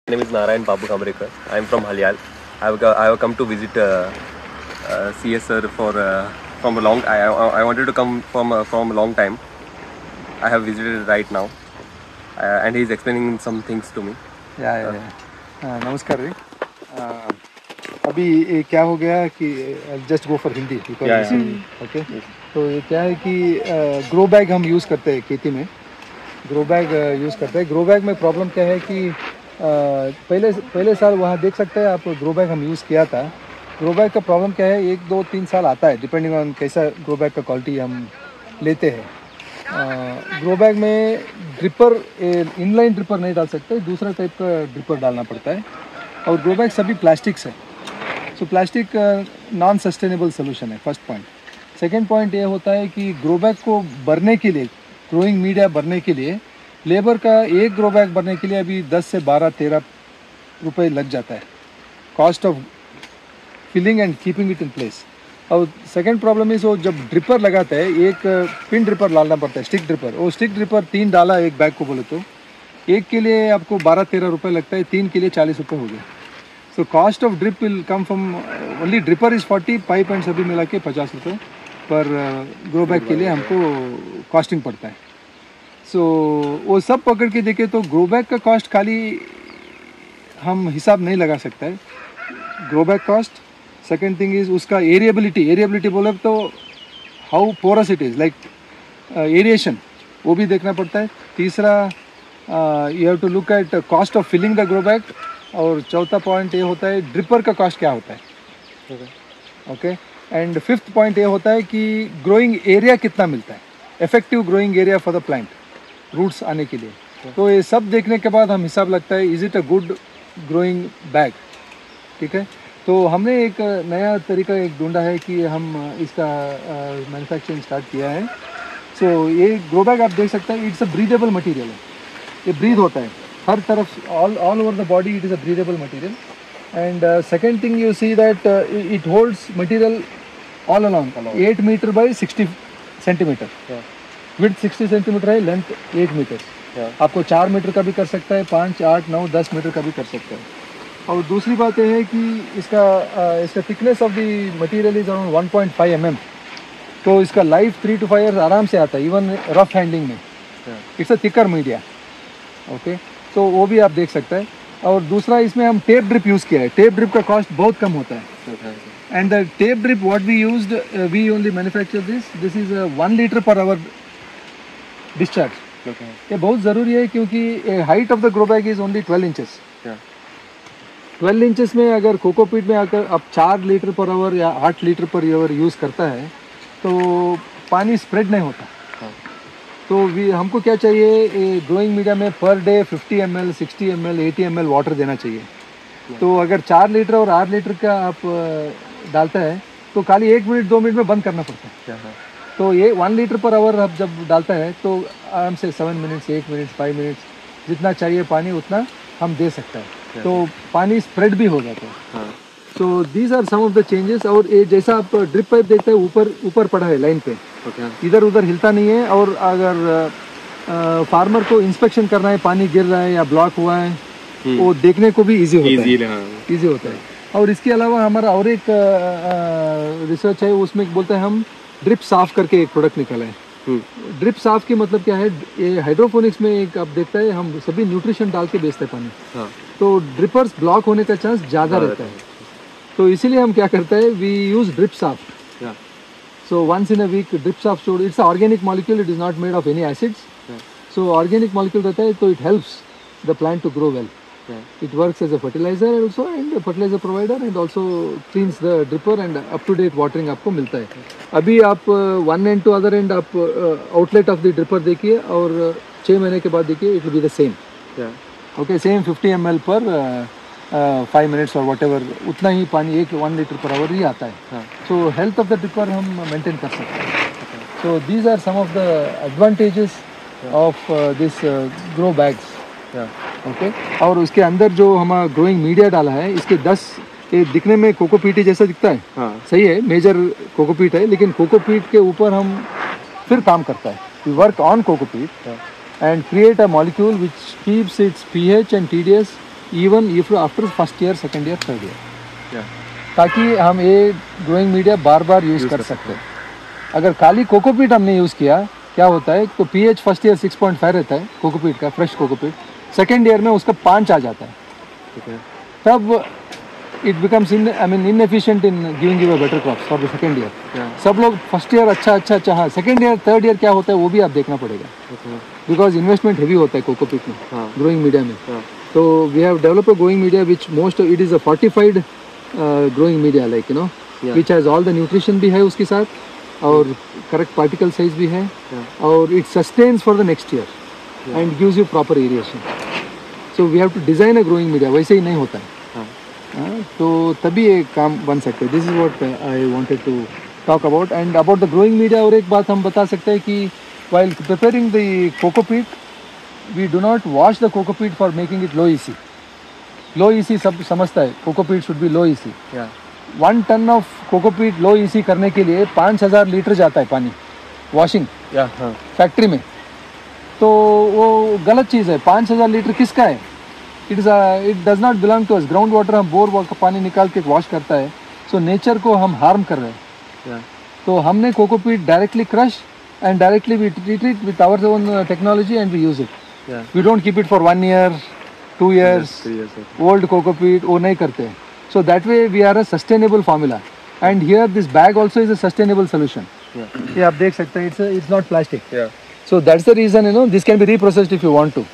My name is Narayan Babu Kamrekar. I am from Halyal. I have come to visit CS sir from a long. I wanted to come from a long time. I have visited right now, and he is explaining some things to me. नमस्कार जी। अभी ये क्या हो गया कि just go for Hindi okay. तो ये क्या है कि ग्रो बैग हम यूज़ करते हैं खेती में। ग्रो बैग यूज़ करते हैं। ग्रो बैग में प्रॉब्लम क्या है कि पहले साल वहाँ देख सकते हैं आप, ग्रो बैग हम यूज़ किया था। ग्रो बैग का प्रॉब्लम क्या है, 1 2 3 साल आता है डिपेंडिंग ऑन कैसा ग्रो बैग का क्वालिटी हम लेते हैं। ग्रो बैग में ड्रिपर, इनलाइन ड्रिपर नहीं डाल सकते, दूसरा टाइप का ड्रिपर डालना पड़ता है। और ग्रो बैग सभी प्लास्टिक्स है, सो प्लास्टिक नॉन सस्टेनेबल सोल्यूशन है, फर्स्ट पॉइंट। सेकेंड पॉइंट ये होता है कि ग्रो बैग को भरने के लिए, ग्रोइंग मीडिया भरने के लिए लेबर का एक ग्रो बैग भरने के लिए अभी 10 से 12-13 रुपये लग जाता है, cost of filling and keeping it in place. और सेकेंड प्रॉब्लम इस, वो जब ड्रिपर लगाता है, एक पिन ड्रिपर डालना पड़ता है, स्टिक ड्रिपर। वो स्टिक ड्रिपर 3 डाला एक बैग को बोले तो एक के लिए आपको 12-13 रुपये लगता है, 3 के लिए 40 रुपये हो गया। So cost of drip will come from only dripper is 40, pipe and सभी मिला के 50 रुपये पर ग्रो बैग के लिए हमको कॉस्टिंग पड़ता है। सो वो सब पकड़ के देखे तो ग्रो बैग का कॉस्ट खाली हम हिसाब नहीं लगा सकता है। Grow bag cost, second thing is उसका एरिएबिलिटी बोले तो how porous it is, like aeration, वो भी देखना पड़ता है। तीसरा you have to look at cost of filling the grow bag. और चौथा पॉइंट ये होता है ड्रिपर का कॉस्ट क्या होता है, ओके। एंड फिफ्थ पॉइंट ये होता है कि ग्रोइंग एरिया कितना मिलता है, effective growing area for the plant, roots आने के लिए। तो ये सब देखने के बाद हम हिसाब लगता है is it a good growing bag, ठीक है। तो हमने एक नया तरीका एक ढूंढा है कि हम इसका मैन्युफैक्चरिंग स्टार्ट किया है। सो ये ग्रो बैग आप देख सकते हैं, इट्स अ ब्रीदेबल मटेरियल है, ये ब्रीद होता है हर तरफ, all over the body it is a breathable material. And second thing you see that it holds material all along 8 metre by 60 centimetre, width 60 centimetre है, लेंथ 8 मीटर। आपको 4 metre का भी कर सकता है, 5, 8, 9, 10 मीटर का भी कर सकता है। और दूसरी बात यह है कि इसका thickness of the material is around 1.5 mm, तो इसका लाइफ 3 to 5 years आराम से आता है, इवन रफ हैंडलिंग में। It's a thicker media, okay. तो वो भी आप देख सकते हैं। और दूसरा इसमें हम टेप ड्रिप यूज़ किया है। टेप ड्रिप का कॉस्ट बहुत कम होता है। And the tape drip what we used, we only manufacture this is 1 litre per hour discharge. ये बहुत ज़रूरी है क्योंकि height of the grow bag is only 12 inches. 12 inches में अगर कोकोपीट में अगर आप 4 लीटर पर आवर या 8 लीटर पर आवर यूज़ करता है तो पानी स्प्रेड नहीं होता। तो हमको क्या चाहिए, ग्रोइंग मीडिया में per day 50 ml, 60 ml, 80 ml water देना चाहिए। तो अगर 4 लीटर और 8 लीटर का आप डालता है तो खाली 1 मिनट 2 मिनट में बंद करना पड़ता है। तो ये 1 लीटर पर आवर आप जब डालता है तो आराम से 7 मिनट्स, 8 मिनट्स, 5 मिनट्स जितना चाहिए पानी उतना हम दे सकते हैं, तो पानी स्प्रेड भी हो जाता है। So these are some of the changes. और ये जैसा आप ड्रिप पाइप देखते हैं ऊपर पड़ा है लाइन पे, इधर उधर हिलता नहीं है। और अगर फार्मर को इंस्पेक्शन करना है, पानी गिर रहा है या ब्लॉक हुआ है, वो देखने को भी इजी होता है। और इसके अलावा हमारा और एक रिसर्च है, उसमें बोलते हैं हम ड्रिप साफ करके एक प्रोडक्ट निकाला है। ड्रिप साफ की मतलब क्या है, ये हाइड्रोपोनिक्स में एक आप देखता है हम सभी न्यूट्रिशन डाल के बेचते हैं पानी, तो ड्रिपर्स ब्लॉक होने का चांस ज़्यादा रहता है। तो इसीलिए हम क्या करते हैं, वी यूज़ ड्रिप साफ। So once in a week drip soft stored, it's an organic molecule, it is not made of any acids. So organic molecule रहता है तो it helps the plant to grow well. It works as a fertilizer also and a fertilizer provider and also cleans the dripper and up to date watering आपको मिलता है। अभी आप one end to other end आप outlet of the dripper देखिए और 6 महीने के बाद देखिए, it will be the same. Okay, same 50 ml पर 5 मिनट्स और whatever, उतना ही पानी 1 लीटर पर आवर ही आता है। So health of the dripper हम मेंटेन कर सकते हैं। So these are some of the advantages of this grow bags, okay. और उसके अंदर जो हमारा ग्रोइंग मीडिया डाला है, इसके 10 ये दिखने में कोकोपीट जैसा दिखता है, सही है, मेजर कोकोपीट है, लेकिन कोकोपीट के ऊपर हम फिर काम करता है। We work on cocopeat and create a molecule which keeps its pH and TDS even if after first year, second year, third year, Yeah. ताकि हम ये ग्रोइंग मीडिया बार बार यूज़ कर सकते हैं। अगर खाली कोकोपीट हमने यूज़ किया, क्या होता है तो पीएच फर्स्ट ईयर 6.5 रहता है कोकोपीट का, फ्रेश कोकोपीट, सेकेंड ईयर में उसका 5 आ जाता है, Okay. तब it becomes inefficient in giving you a better crops for the second year. Yeah. सब लोग फर्स्ट ईयर अच्छा हाँ, सेकेंड ईयर थर्ड ईयर क्या होता है वो भी आप देखना पड़ेगा, Okay. बिकॉज इन्वेस्टमेंट हेवी होता है कोकोपीट में, हाँ. ग्रोइंग मीडिया में। हाँ. So we have developed a growing media which most of it is a fortified growing media, like you know, Yeah. which has all the nutrition भी है उसके साथ, और correct particle size भी है, Yeah. और it sustains for the next year and gives you proper aeration. So we have to design a growing media, वैसे ही नहीं होता है। हाँ. तो तभी ये काम बन सकते हैं। This is what I wanted to talk about, and about the growing media। और एक बात हम बता सकते हैं कि while preparing the cocopeat, we do not wash the cocopeat for making it low EC. Low EC सब समझता है, cocopeat should be low EC। Yeah. 1 ton of cocopeat low EC करने के लिए 5000 लीटर जाता है पानी, वॉशिंग Yeah. हाँ. फैक्ट्री में। तो वो गलत चीज़ है। 5000 लीटर किसका है? It does not belong to us. Ground water हम बोर का पानी निकाल के वॉश करता है, सो नेचर को हम हार्म कर रहे हैं। Yeah. तो हमने cocopeat directly crush and directly we treat it with our own technology and we use it. Yeah. We don't keep it for 1 year, 2 years, 3 years. Okay. old cocopeat, वो नहीं करते। So that way we are a sustainable formula. And here this bag also is a sustainable solution. Yeah. ये आप देख सकते हैं, it's not plastic. Yeah. So that's the reason, you know, this can be reprocessed if you want to.